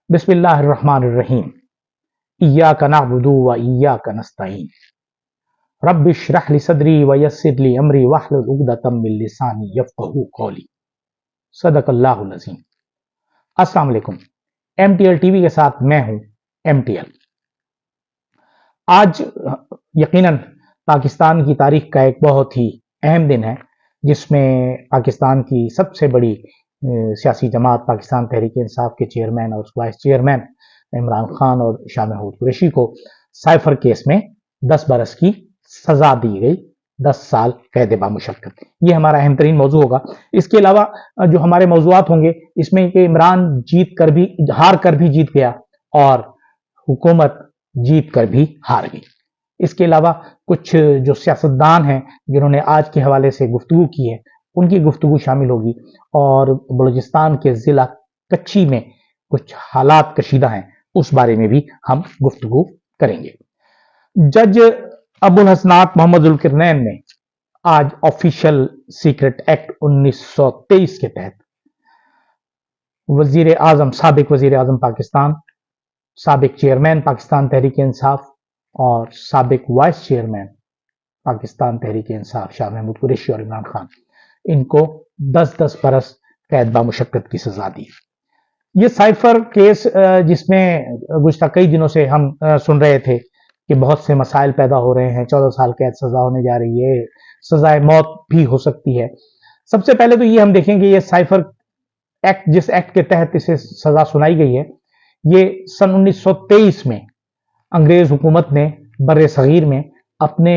بسم اللہ الرحمن الرحیم ایاک نعبد و ایاک نستعین رب اشرح لی صدری ویسر لی امری واحلل عقدۃ من لسانی یفقہوا قولی صدق اللہ العظیم۔ السلام علیکم۔ M T L T V کے ساتھ میں ہوں ایم ٹی ایل۔ آج یقیناً پاکستان کی تاریخ کا ایک بہت ہی اہم دن ہے، جس میں پاکستان کی سب سے بڑی سیاسی جماعت پاکستان تحریک انصاف کے چیئرمین اور وائس چیئرمین عمران خان اور شاہ محمود قریشی کو سائفر کیس میں 10 برس کی سزا دی گئی، 10 سال قید بامشقت۔ یہ ہمارا اہم ترین موضوع ہوگا۔ اس کے علاوہ جو ہمارے موضوعات ہوں گے اس میں کہ عمران ہار کر بھی جیت گیا اور حکومت جیت کر بھی ہار گئی۔ اس کے علاوہ کچھ جو سیاستدان ہیں جنہوں نے آج کے حوالے سے گفتگو کی ہے ان کی گفتگو شامل ہوگی، اور بلوچستان کے ضلع کچھی میں کچھ حالات کشیدہ ہیں اس بارے میں بھی ہم گفتگو کریں گے۔ جج ابو الحسنات محمد ذوالقرنین نے آج آفیشل سیکرٹ ایکٹ 1923 کے تحت سابق وزیر اعظم پاکستان، سابق چیئرمین پاکستان تحریک انصاف اور سابق وائس چیئرمین پاکستان تحریک انصاف شاہ محمود قریشی اور عمران خان، ان کو 10 برس قید بامشقت کی سزا دی۔ یہ سائفر کیس جس میں گزشتہ کئی دنوں سے ہم سن رہے تھے کہ بہت سے مسائل پیدا ہو رہے ہیں، 14 سال قید سزا ہونے جا رہی ہے، سزائے موت بھی ہو سکتی ہے۔ سب سے پہلے تو یہ ہم دیکھیں کہ یہ سائفر ایکٹ، جس ایکٹ کے تحت اسے سزا سنائی گئی ہے، یہ سن 1923 میں انگریز حکومت نے بر صغیر میں اپنے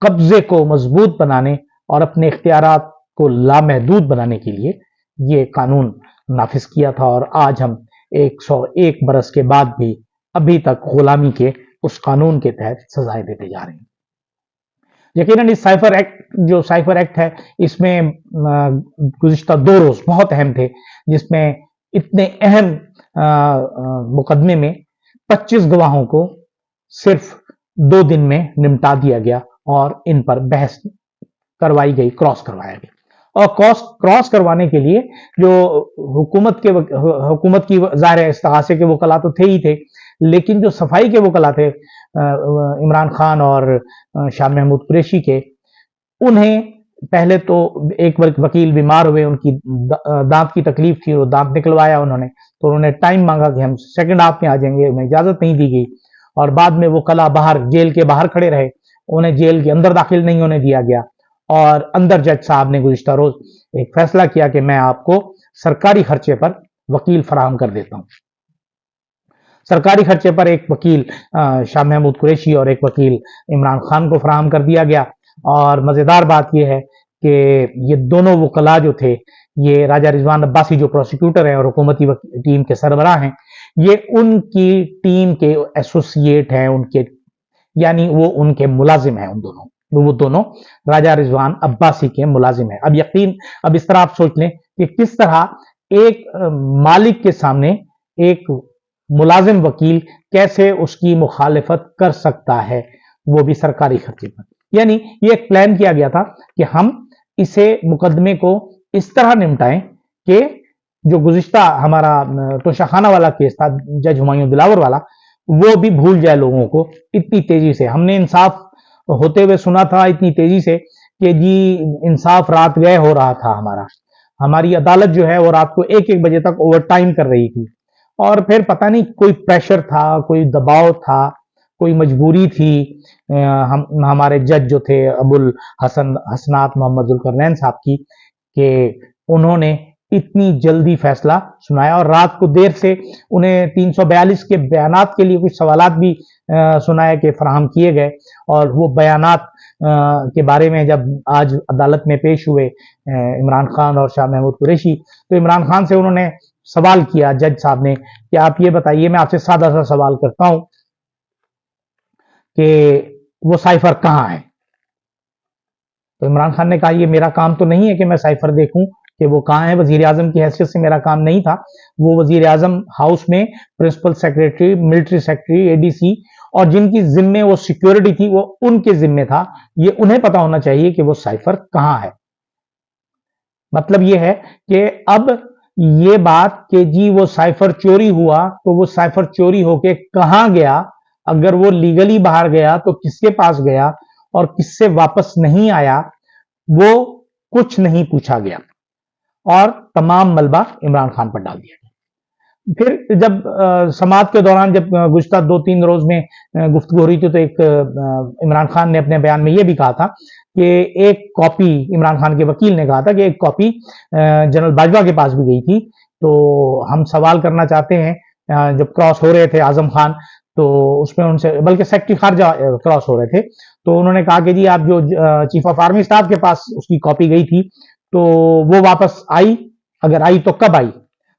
قبضے کو مضبوط بنانے اور اپنے اختیارات کو لامحدود بنانے کے لیے یہ قانون نافذ کیا تھا، اور آج ہم 101 برس کے بعد بھی ابھی تک غلامی کے اس قانون کے تحت سزائیں دیتے جا رہے ہیں۔ یقیناً اس سائفر ایکٹ ہے، اس میں گزشتہ 2 روز بہت اہم تھے، جس میں اتنے اہم مقدمے میں 25 گواہوں کو صرف 2 دن میں نمٹا دیا گیا اور ان پر بحث کروائی گئی، کراس کروایا گیا۔ اور کراس کروانے کے لیے جو حکومت کی ظاہر استغاثے کے وکلاء تو تھے ہی تھے، لیکن جو صفائی کے وکلاء تھے عمران خان اور شاہ محمود قریشی کے، انہیں پہلے تو ایک وکیل بیمار ہوئے، ان کی دانت کی تکلیف تھی، وہ دانت نکلوایا انہوں نے، تو انہوں نے ٹائم مانگا کہ ہم سیکنڈ ہاف میں آ جائیں گے، انہیں اجازت نہیں دی گئی، اور بعد میں وکلاء جیل کے باہر کھڑے رہے، انہیں جیل کے اندر داخل نہیں ہونے دیا گیا، اور اندر جج صاحب نے گزشتہ روز ایک فیصلہ کیا کہ میں آپ کو سرکاری خرچے پر وکیل فراہم کر دیتا ہوں۔ سرکاری خرچے پر ایک وکیل شاہ محمود قریشی اور ایک وکیل عمران خان کو فراہم کر دیا گیا، اور مزیدار بات یہ ہے کہ یہ دونوں وکلاء جو تھے، یہ راجہ رضوان عباسی جو پروسیکیوٹر ہیں اور حکومتی ٹیم کے سربراہ ہیں، یہ ان کی ٹیم کے ایسوسیٹ ہیں، یعنی وہ ان کے ملازم ہیں، وہ دونوں راجہ رضوان عباسی کے ملازم ہیں۔ اب اس طرح آپ سوچ لیں کہ کس طرح ایک مالک کے سامنے ایک ملازم وکیل کیسے اس کی مخالفت کر سکتا ہے، وہ بھی سرکاری خرچے پر۔ یعنی یہ ایک پلان کیا گیا تھا کہ ہم اسے مقدمے کو اس طرح نمٹائیں کہ جو گزشتہ ہمارا توشہ خانہ والا کیس تھا، جج ہمایوں دلاور والا، وہ بھی بھول جائے لوگوں کو اتنی تیزی سے۔ ہم نے انصاف ہوتے ہوئے سنا تھا اتنی تیزی سے کہ جی انصاف رات گئے ہو رہا تھا، ہماری عدالت جو ہے وہ رات کو 1 بجے تک اوور ٹائم کر رہی تھی، اور پھر پتہ نہیں کوئی پریشر تھا، کوئی دباؤ تھا، کوئی مجبوری تھی۔ ہمارے جج جو تھے ابو الحسنات محمد ذوالقرنین صاحب کی، کہ انہوں نے اتنی جلدی فیصلہ سنایا، اور رات کو دیر سے انہیں 342 کے بیانات کے لیے کچھ سوالات بھی سنایا کہ فراہم کیے گئے، اور وہ بیانات کے بارے میں جب آج عدالت میں پیش ہوئے عمران خان اور شاہ محمود قریشی، تو عمران خان سے انہوں نے سوال کیا جج صاحب نے کہ آپ یہ بتائیے، میں آپ سے سادہ سا سوال کرتا ہوں کہ وہ سائفر کہاں ہے؟ تو عمران خان نے کہا یہ میرا کام تو نہیں ہے کہ میں سائفر دیکھوں کہ وہ کہاں ہے، وزیر اعظم کی حیثیت سے میرا کام نہیں تھا۔ وہ وزیر اعظم ہاؤس میں پرنسپل سیکریٹری، ملٹری سیکریٹری، اے ڈی سی، اور جن کی ذمے وہ سیکیورٹی تھی وہ ان کے ذمے تھا، یہ انہیں پتا ہونا چاہیے کہ وہ سائفر کہاں ہے۔ مطلب یہ ہے کہ اب ये बात कि जी वो साइफर चोरी हुआ, तो वो साइफर चोरी होके कहां गया, अगर वो लीगली बाहर गया तो किसके पास गया और किससे वापस नहीं आया, वो कुछ नहीं पूछा गया और तमाम मलबा इमरान खान पर डाल दिया। फिर जब समाअत के दौरान जब गुज़िश्ता 2-3 रोज में गुफ्तगू हो रही थी, तो एक इमरान खान ने अपने बयान में यह भी कहा था कि एक कॉपी, इमरान खान के वकील ने कहा था कि एक कॉपी जनरल बाजवा के पास भी गई थी। तो हम सवाल करना चाहते हैं, जब क्रॉस हो रहे थे आजम खान, तो उसमें उनसे, बल्कि सेक्रेटरी खारजा क्रॉस हो रहे थे, तो उन्होंने कहा कि जी आप जो चीफ ऑफ आर्मी स्टाफ के पास उसकी कॉपी गई थी, तो वो वापस आई, अगर आई तो कब आई?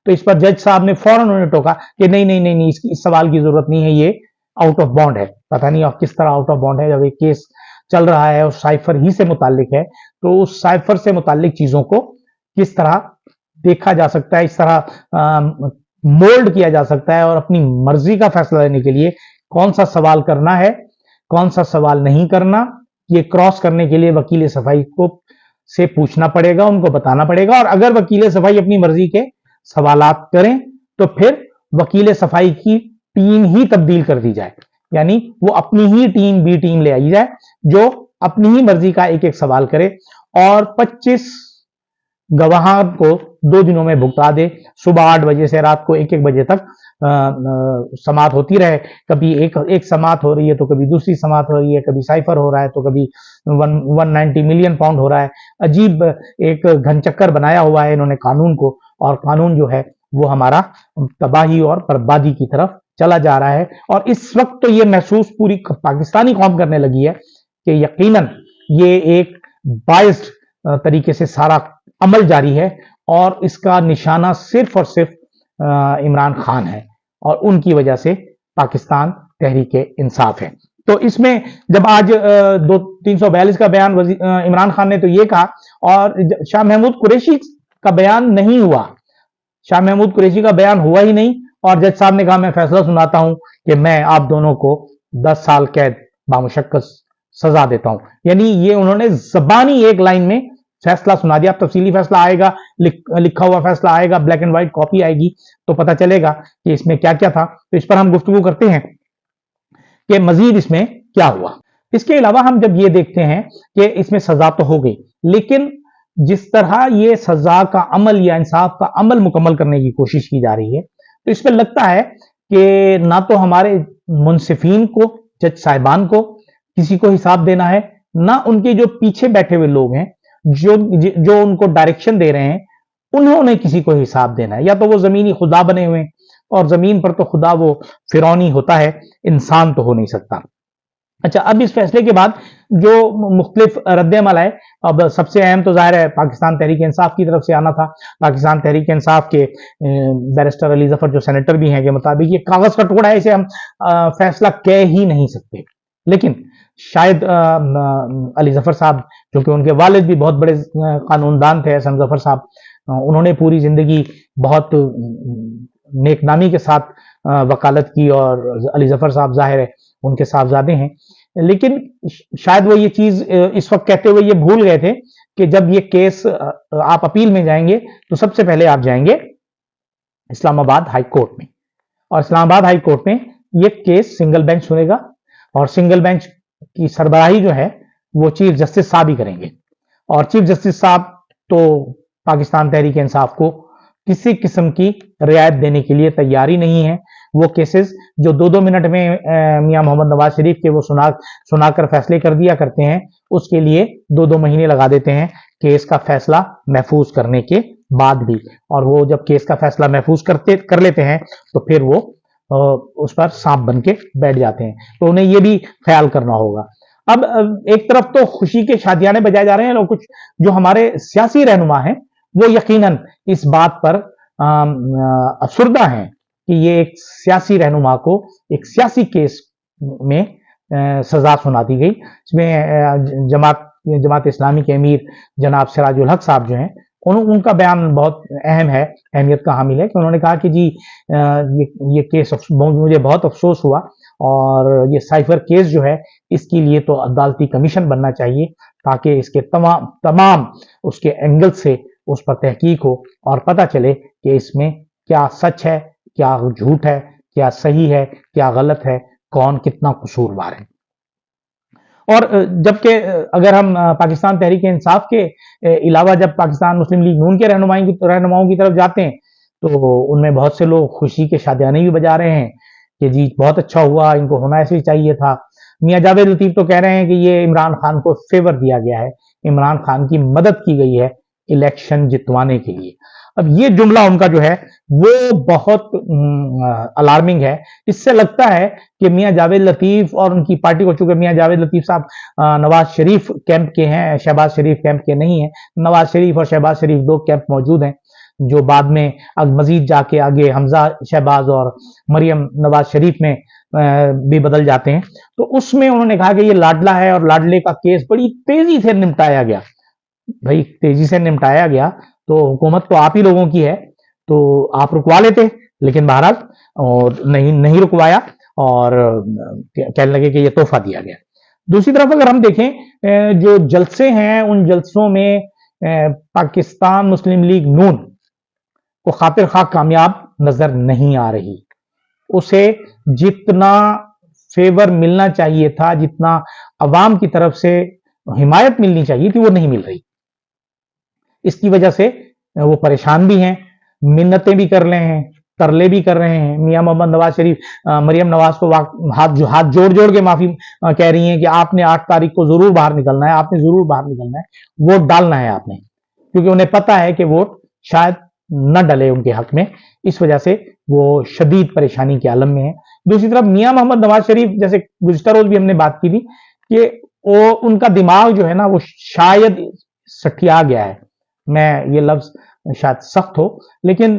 तो इस पर जज साहब ने फौरन उन्हें टोका कि नहीं नहीं नहीं नहीं, इस सवाल की जरूरत नहीं है, ये आउट ऑफ बॉन्ड है। पता नहीं आप किस तरह आउट ऑफ बॉन्ड है, जब एक केस चल रहा है और साइफर ही से मुतालिक है, तो उस साइफर से मुतालिक चीजों को किस तरह देखा जा सकता है, इस तरह मोल्ड किया जा सकता है और अपनी मर्जी का फैसला लेने के लिए कौन सा सवाल करना है, कौन सा सवाल नहीं करना, ये क्रॉस करने के लिए वकील सफाई को से पूछना पड़ेगा, उनको बताना पड़ेगा। और अगर वकील सफाई अपनी मर्जी के सवालात करें तो फिर वकील सफाई की टीम ही तब्दील कर दी जाए, यानी वो अपनी ही टीम, बी टीम ले आई जाए, जो अपनी ही मर्जी का एक एक सवाल करे और 25 गवाहों को 2 दिनों में भुगता दे। सुबह 8 बजे से रात को 1-1 बजे तक समाअत होती रहे। कभी एक समाअत हो रही है तो कभी दूसरी समाअत हो रही है, कभी साइफर हो रहा है तो कभी 190 मिलियन पाउंड हो रहा है। अजीब एक घनचक्कर बनाया हुआ है इन्होंने कानून को, और कानून जो है वो हमारा तबाही और बर्बादी की तरफ चला जा रहा है। और इस वक्त तो ये महसूस पूरी पाकिस्तानी कौम करने लगी है कि यकीनन ये एक बायस्ड तरीके से सारा अमल जारी है और इसका निशाना सिर्फ और सिर्फ इमरान खान है और उनकी वजह से पाकिस्तान तहरीक इंसाफ है। तो इसमें जब आज 342 का बयान इमरान खान ने तो ये कहा, और शाह महमूद कुरैशी का बयान नहीं हुआ, शाह महमूद कुरैशी का बयान हुआ ही नहीं, और जज साहब ने कहा मैं फैसला सुनाता हूं कि मैं आप दोनों को 10 साल कैद बामुशक्कत सजा देता हूं। यानी ये उन्होंने जबानी एक लाइन में फैसला सुना दिया। तफसीली फैसला आएगा, लिखा हुआ फैसला आएगा, ब्लैक एंड व्हाइट कॉपी आएगी, तो पता चलेगा कि इसमें क्या क्या था। तो इस पर हम गुफ्तगू करते हैं कि मजीद इसमें क्या हुआ। इसके अलावा हम जब ये देखते हैं कि इसमें सजा तो हो गई, लेकिन जिस तरह ये सजा का अमल या इंसाफ का अमल मुकम्मल करने की कोशिश की जा रही है, तो इस पर लगता है कि ना तो हमारे मुंसिफीन को, जज साहिबान को किसी को हिसाब देना है, ना उनके जो पीछे बैठे हुए लोग हैं जो उनको डायरेक्शन दे रहे हैं, उन्होंने किसी को हिसाब देना है। या तो वो जमीनी खुदा बने हुए, और जमीन पर तो खुदा वो फिरौनी होता है, इंसान तो हो नहीं सकता। अच्छा, अब इस फैसले के बाद जो मुख्तलिफ रद्द-ए-अमल है, अब सबसे अहम तो जाहिर है पाकिस्तान तहरीक इंसाफ की तरफ से आना था। पाकिस्तान तहरीक इंसाफ के बैरिस्टर अली जफर जो सेनेटर भी हैं के मुताबिक ये कागज का टुकड़ा है, इसे हम फैसला कह ही नहीं सकते। लेकिन शायद अली जफर साहब, क्योंकि उनके वालिद भी बहुत बड़े कानूनदान थे, एहसन जफर साहब, उन्होंने पूरी जिंदगी बहुत नेकनामी के साथ वकालत की, और अली जफर साहब जाहिर है उनके साहबजादे हैं। लेकिन शायद वो ये चीज इस वक्त कहते हुए ये भूल गए थे कि जब ये केस आप अपील में जाएंगे तो सबसे पहले आप जाएंगे इस्लामाबाद हाई कोर्ट में, और इस्लामाबाद हाई कोर्ट में ये केस सिंगल बेंच सुनेगा, और सिंगल बेंच की सरबराही जो है वो चीफ जस्टिस साहब ही करेंगे। और चीफ जस्टिस साहब तो पाकिस्तान तहरीक इंसाफ को किसी किस्म की रियायत देने के लिए तैयार ही नहीं है। वो केसेस जो 2-2 मिनट में मियां मोहम्मद नवाज शरीफ के वो सुनाकर फैसले कर दिया करते हैं, उसके लिए 2-2 महीने लगा देते हैं केस का फैसला महफूज करने के बाद भी। और वो जब केस का फैसला महफूज कर लेते हैं तो फिर वो उस पर सांप बन के बैठ जाते हैं। तो उन्हें ये भी ख्याल करना होगा। अब एक तरफ तो खुशी के शादियाने बजाए जा रहे हैं, और कुछ जो हमारे सियासी रहनुमा हैं वो यकीनन इस बात पर अफसुर्दा हैं कि ये एक सियासी रहनुमा को एक सियासी केस में सजा सुना दी गई। इसमें जमात इस्लामी के अमीर जनाब सिराजुल हक साहब जो हैं, उनका बयान बहुत अहम है, अहमियत का हामिल है, कि उन्होंने कहा कि जी ये केस मुझे बहुत अफसोस हुआ, और ये साइफर केस जो है इसके लिए तो अदालती कमीशन बनना चाहिए, ताकि इसके तमाम उसके एंगल से उस पर तहकीक हो और पता चले कि इसमें क्या सच है, क्या झूठ है, क्या सही है, क्या गलत है, कौन कितना कसूरवार है। और जबकि अगर हम पाकिस्तान तहरीक इंसाफ के अलावा जब पाकिस्तान मुस्लिम लीग नून के रहनुमाओं की तरफ जाते हैं तो उनमें बहुत से लोग खुशी के शादियाने भी बजा रहे हैं कि जी बहुत अच्छा हुआ, इनको होना ऐसे ही चाहिए था। मियां जावेद लतीफ तो कह रहे हैं कि ये इमरान खान को फेवर दिया गया है, इमरान खान की मदद की गई है इलेक्शन जितवाने के लिए। अब ये जुमला उनका जो है वो बहुत अलार्मिंग है। इससे लगता है कि मियां जावेद लतीफ और उनकी पार्टी को, चूंकि मियां जावेद लतीफ साहब नवाज शरीफ कैंप के हैं, शहबाज शरीफ कैंप के नहीं है। नवाज शरीफ और शहबाज शरीफ दो कैंप मौजूद हैं जो बाद में मजीद जाके आगे हमजा शहबाज और मरियम नवाज शरीफ में भी बदल जाते हैं। तो उसमें उन्होंने कहा कि ये लाडला है और लाडले का केस बड़ी तेजी से निपटाया गया। भाई तेजी से निपटाया गया तो हुकूमत तो आप ही लोगों की है, तो आप रुकवा लेते, लेकिन बहरहाल और नहीं रुकवाया और कहने लगे कि ये तोहफा दिया गया। दूसरी तरफ अगर हम देखें जो जलसे हैं उन जलसों में पाकिस्तान मुस्लिम लीग नून को खातिर खा कामयाब नजर नहीं आ रही। उसे जितना फेवर मिलना चाहिए था, जितना अवाम की तरफ से हिमायत मिलनी चाहिए थी, वो नहीं मिल रही। इसकी वजह से वो परेशान भी हैं, मिन्नतें भी कर रहे हैं, तरले भी कर रहे हैं। मियां मोहम्मद नवाज शरीफ मरियम नवाज को हाथ जोड़ जोड़ के माफी कह रही हैं कि आपने 8 तारीख को जरूर बाहर निकलना है, आपने जरूर बाहर निकलना है, वोट डालना है आपने, क्योंकि उन्हें पता है कि वोट शायद न डले उनके हक में। इस वजह से वो शदीद परेशानी के आलम में है। दूसरी तरफ मियां मोहम्मद नवाज शरीफ, जैसे गुज़िश्ता रोज भी हमने बात की थी कि वो उनका दिमाग जो है ना वो शायद सठिया गया है। मैं ये लफ्ज शायद सख्त हो, लेकिन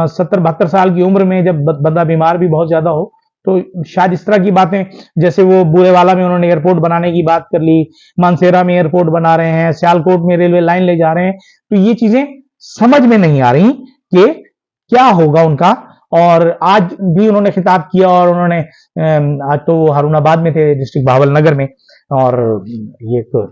70-72 साल की उम्र में जब बंदा बीमार भी बहुत ज्यादा हो तो शायद इस तरह की बातें, जैसे वो बूरेवाला में उन्होंने एयरपोर्ट बनाने की बात कर ली, मानसेरा में एयरपोर्ट बना रहे हैं, सियालकोट में रेलवे लाइन ले जा रहे हैं, तो ये चीजें समझ में नहीं आ रही कि क्या होगा उनका। और आज भी उन्होंने खिताब किया और उन्होंने आज तो हारूनाबाद में थे, डिस्ट्रिक्ट भावल नगर में, और ये तो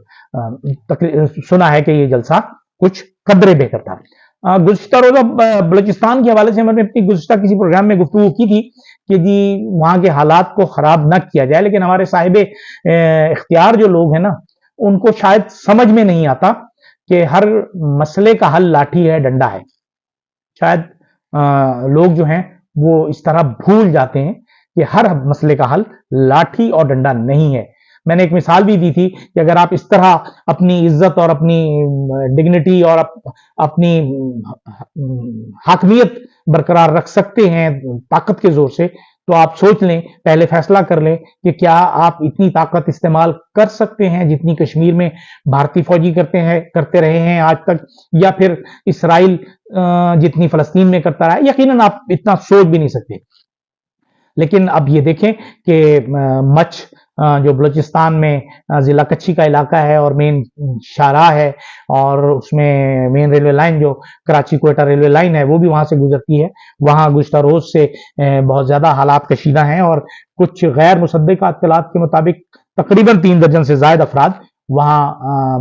सुना है कि ये जलसा कुछ कदरे बेहतर था। गुज़िश्ता रोज़ा बलूचिस्तान के हवाले से हमने अपनी गुज़िश्ता किसी प्रोग्राम में गुफ्तगू की थी कि जी वहां के हालात को खराब न किया जाए, लेकिन हमारे साहिबे इख्तियार जो लोग हैं ना उनको शायद समझ में नहीं आता कि हर मसले का हल लाठी है, डंडा है। शायद लोग जो हैं वो इस तरह भूल जाते हैं कि हर मसले का हल लाठी और डंडा नहीं है। मैंने एक मिसाल भी दी थी कि अगर आप इस तरह अपनी इज्जत और अपनी डिग्निटी और अपनी हाकमियत बरकरार रख सकते हैं ताकत के जोर से, तो आप सोच लें, पहले फैसला कर लें कि क्या आप इतनी ताकत इस्तेमाल कर सकते हैं जितनी कश्मीर में भारतीय फौजी करते रहे हैं आज तक, या फिर इसराइल जितनी फलस्तीन में करता रहा है। यकीनन आप इतना सोच भी नहीं सकते। लेकिन अब ये देखें कि मच जो बलूचिस्तान में जिला कच्छी का इलाका है और मेन शाहराह है, और उसमें मेन रेलवे लाइन जो कराची कोयटा रेलवे लाइन है वो भी वहां से गुजरती है। वहां गुज़िश्ता रोज से बहुत ज्यादा हालात कशीदा हैं और कुछ गैर मुसद्दिका इत्तलात के मुताबिक तकरीबन 3 दर्जन से ज्यादा अफराद वहां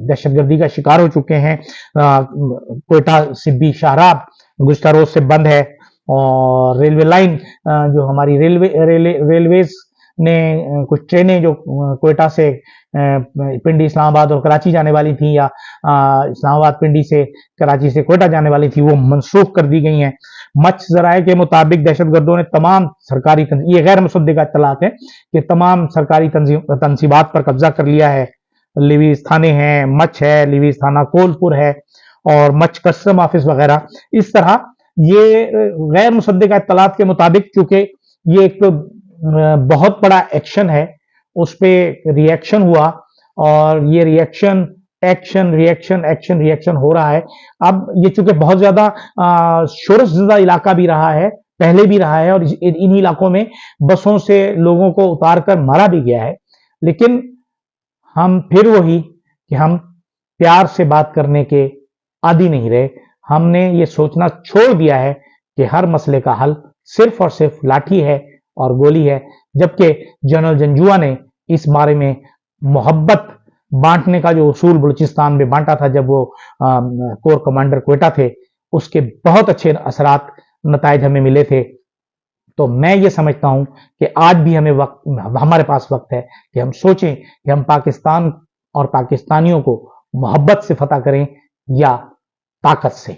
दहशतगर्दी का शिकार हो चुके हैं। कोयटा सिब्बी शाहराह गुज़िश्ता रोज से बंद है, और रेलवे लाइन जो हमारी रेलवेज ने कुछ ट्रेनें जो कोयटा से पिंडी इस्लामाबाद और कराची जाने वाली थी, या इस्लामाबाद पिंडी से कराची से कोयटा जाने वाली थी, वो मनसूख कर दी गई हैं। मच जराए के मुताबिक दहशतगर्दों ने तमाम सरकारी ये गैर मुसद्दिका इत्तलात है कि तमाम सरकारी तंसीबात पर कब्जा कर लिया है। लिवीज थाने हैं, मच है, लिवीज थाना कोलपुर है, और मच कस्टम ऑफिस वगैरह। इस तरह ये गैर मुसद्दिका इत्तलात के मुताबिक चूंकि ये एक तो बहुत बड़ा एक्शन है, उस पर रिएक्शन हुआ, और ये रिएक्शन एक्शन हो रहा है। अब ये चूंकि बहुत ज्यादा शोरश ज़दा इलाका भी रहा है, पहले भी रहा है, और इन इलाकों में बसों से लोगों को उतार कर मारा भी गया है। लेकिन हम फिर वही कि हम प्यार से बात करने के आदी नहीं रहे। हमने ये सोचना छोड़ दिया है कि हर मसले का हल सिर्फ और सिर्फ लाठी है और गोली है, जबकि जनरल जंजुआ ने इस बारे में मोहब्बत बांटने का जो उसूल बलूचिस्तान में बांटा था जब वो कोर कमांडर क्वेटा थे, उसके बहुत अच्छे असरात नताइज हमें मिले थे। तो मैं ये समझता हूं कि आज भी हमारे पास वक्त है कि हम सोचें कि हम पाकिस्तान और पाकिस्तानियों को मोहब्बत से फतह करें या ताकत से।